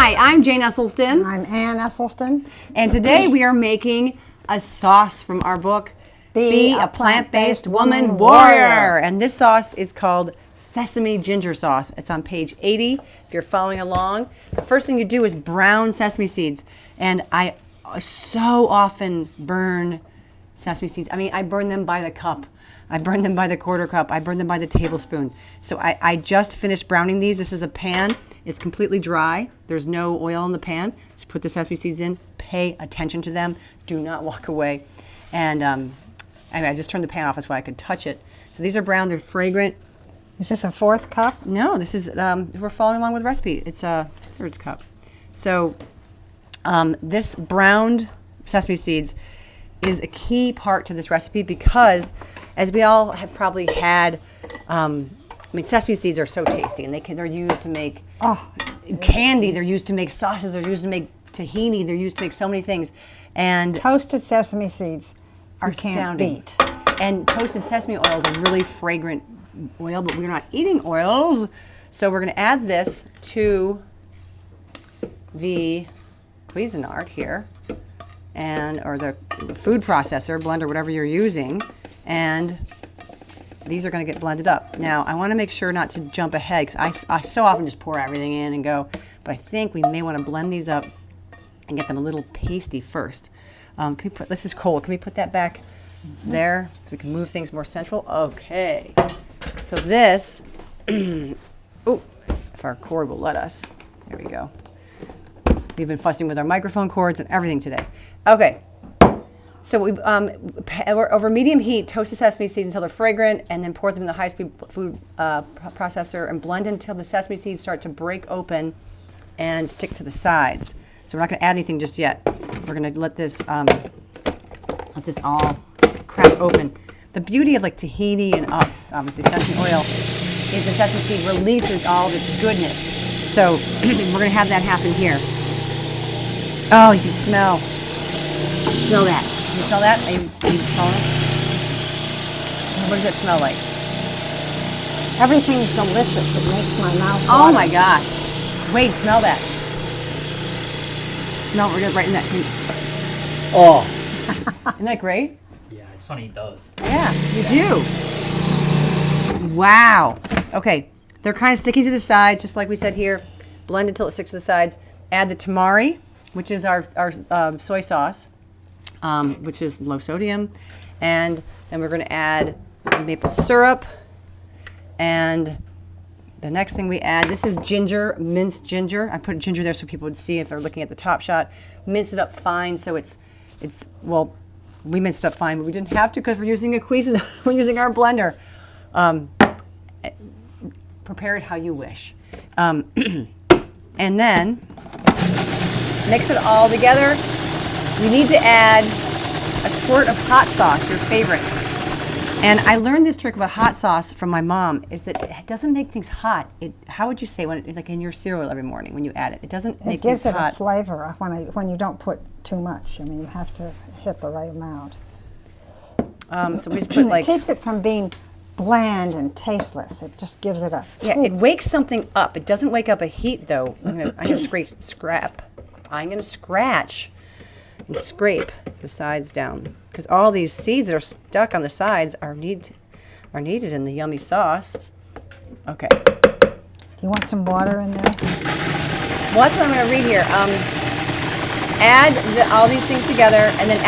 Hi, I'm Jane Esselstyn. I'm Ann Esselstyn. And today we are making a sauce from our book, Be a Plant-Based Woman Warrior. And this sauce is called Sesame Ginger Sauce. It's on page 80 if you're following along. The first thing you do is brown sesame seeds. And I so often burn sesame seeds. I mean, I burn them by the cup. I burn them by the quarter cup. I burn them by the tablespoon. So I just finished browning these. This is a pan. It's completely dry. There's no oil in the pan. Just put the sesame seeds in. Pay attention to them. Do not walk away. And I just turned the pan off. That's why I could touch it. So these are brown. They're fragrant. Is this a fourth cup? No, this is, we're following along with the recipe. It's a thirds cup. So this browned sesame seeds is a key part to this recipe because, as we all have probably had, I mean, sesame seeds are so tasty, and they're used to make candy. They're used to make sauces. They're used to make tahini. They're used to make so many things. And toasted sesame seeds are can't beat. And toasted sesame oil is a really fragrant oil, but we're not eating oils, so we're going to add this to the Cuisinart here, or the food processor, blender, whatever you're using, and these are going to get blended up. Now, I want to make sure not to jump ahead because I so often just pour everything in and go, but I think we may want to blend these up and get them a little pasty first. Can we this is cold. Can we put that back there so we can move things more central? Okay. So this, oh, if our cord will let us. There we go. We've been fussing with our microphone cords and everything today. Okay. So we over medium heat, toast the sesame seeds until they're fragrant, and then pour them in the high-speed food processor and blend until the sesame seeds start to break open and stick to the sides. So we're not going to add anything just yet. We're going to let this all crack open. The beauty of like tahini and obviously sesame oil is the sesame seed releases all of its goodness. So we're going to have that happen here. Oh, you can smell that. Can you smell that? Are you smelling it? What does that smell like? Everything's delicious. It makes my mouth water. Oh my gosh. Wait, smell that. Smell, we're right in that. Oh. Isn't that great? Yeah, I just want to eat those. Yeah, you do. Wow. Okay, they're kind of sticking to the sides, just like we said here. Blend until it sticks to the sides. Add the tamari, which is our soy sauce, which is low sodium. And then we're going to add some maple syrup. And the next thing we add, this is ginger, minced ginger. I put ginger there so people would see if they're looking at the top shot. Mince it up fine so well, we minced it up fine, but we didn't have to because we're using a Cuisinart. We're using our blender. Prepare it how you wish. And then mix it all together. You need to add a squirt of hot sauce, your favorite. And I learned this trick about hot sauce from my mom, is that it doesn't make things hot. How would you say, like in your cereal every morning when you add it? It doesn't make things hot. It gives it a flavor when you don't put too much. I mean, you have to hit the right amount. So we just put like... It keeps it from being bland and tasteless. It just gives it a... Yeah, it wakes something up. It doesn't wake up a heat, though. I'm gonna scratch and scrape the sides down, because all these seeds that are stuck on the sides are needed in the yummy sauce. Okay. Do you want some water in there? Well, that's what I'm going to read here. Add all these things together, and then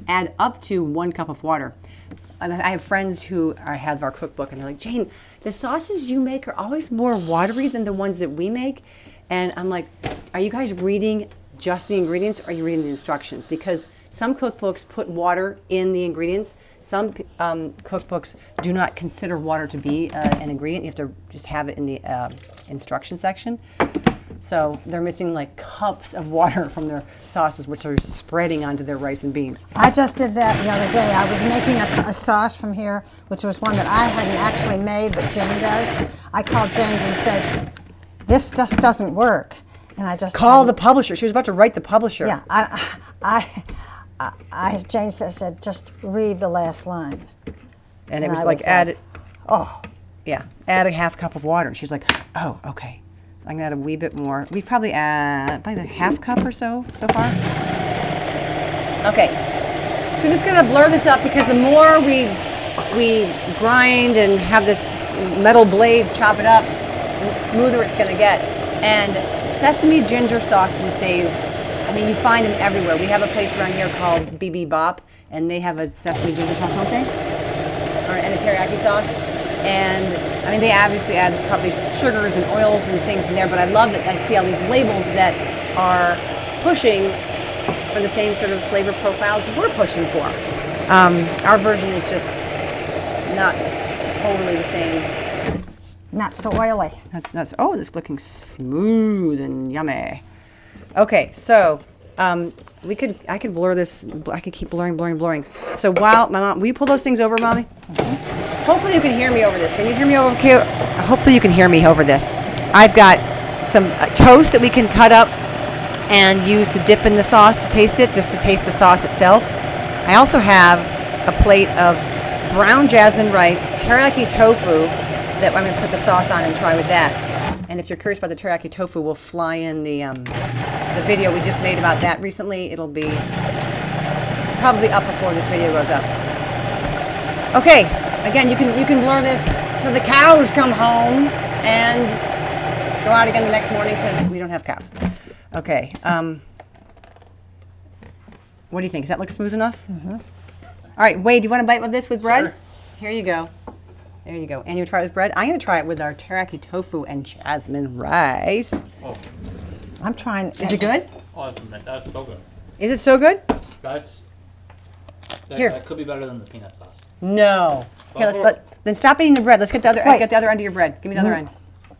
add up to 1 cup of water. I have friends who have our cookbook, and they're like, Jane, the sauces you make are always more watery than the ones that we make. And I'm like, are you guys reading just the ingredients, or are you reading the instructions? Because some cookbooks put water in the ingredients. Some cookbooks do not consider water to be an ingredient. You have to just have it in the instruction section. So they're missing like cups of water from their sauces, which are spreading onto their rice and beans. I just did that the other day. I was making a sauce from here, which was one that I hadn't actually made, but Jane does. I called Jane and said, this just doesn't work. And I just call the publisher. She was about to write the publisher. Yeah, Jane said, just read the last line. And it was like, add a half cup of water. And she's like, oh, okay. So I'm gonna add a wee bit more. We've probably add a half cup or so far. Okay, so I'm just gonna blur this up because the more we grind and have this metal blades chop it up, the smoother it's gonna get. And sesame ginger sauce these days, I mean, you find them everywhere. We have a place around here called BB Bop, and they have a sesame ginger sauce, don't they? And a teriyaki sauce. And I mean, they obviously add probably sugars and oils and things in there, but I love that I see all these labels that are pushing for the same sort of flavor profiles we're pushing for. Our version is just not totally the same. Not so oily. That's oh, this is looking smooth and yummy. Okay, so I could blur this. I could keep blurring. So while my mom, will you pull those things over, Mommy? Mm-hmm. Hopefully you can hear me over this. Can you hear me over here? Hopefully you can hear me over this. I've got some toast that we can cut up and use to dip in the sauce to taste it, just to taste the sauce itself. I also have a plate of brown jasmine rice, teriyaki tofu that I'm going to put the sauce on and try with that. And if you're curious about the teriyaki tofu, we'll fly in the video we just made about that recently. It'll be probably up before this video goes up. Okay, again, you can blur this so the cows come home and go out again the next morning because we don't have cows. Okay. What do you think? Does that look smooth enough? Mm-hmm. All right, Wade, do you want to bite with this with bread? Sure. Here you go. There you go. And you try it with bread? I'm going to try it with our teriyaki tofu and jasmine rice. Oh, I'm trying. Is it good? oh, that's so good. Is it so good? Here. That could be better than the peanut sauce. No. Here, then stop eating the bread. Let's get the other get the other end of your bread. Give me the other end.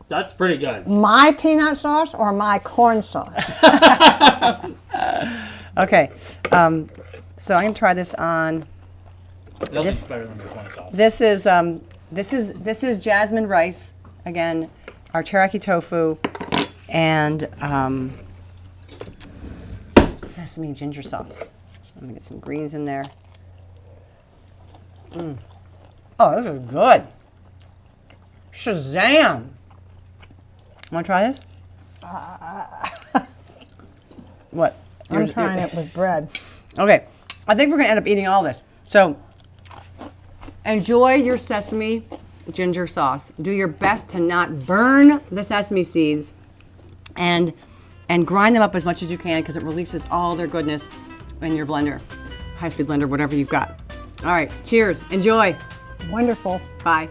That's pretty good. My peanut sauce or my corn sauce? Okay. So I'm going to try this on. That's better than the corn sauce. This is jasmine rice. Again, our teriyaki tofu and sesame ginger sauce. I'm gonna get some greens in there. Oh, this is good. Shazam! Want to try this? What? I'm trying it with bread. Okay, I think we're gonna end up eating all this. So enjoy your sesame ginger sauce. Do your best to not burn the sesame seeds and grind them up as much as you can because it releases all their goodness in your blender, high-speed blender, whatever you've got. All right, cheers, enjoy. Wonderful. Bye.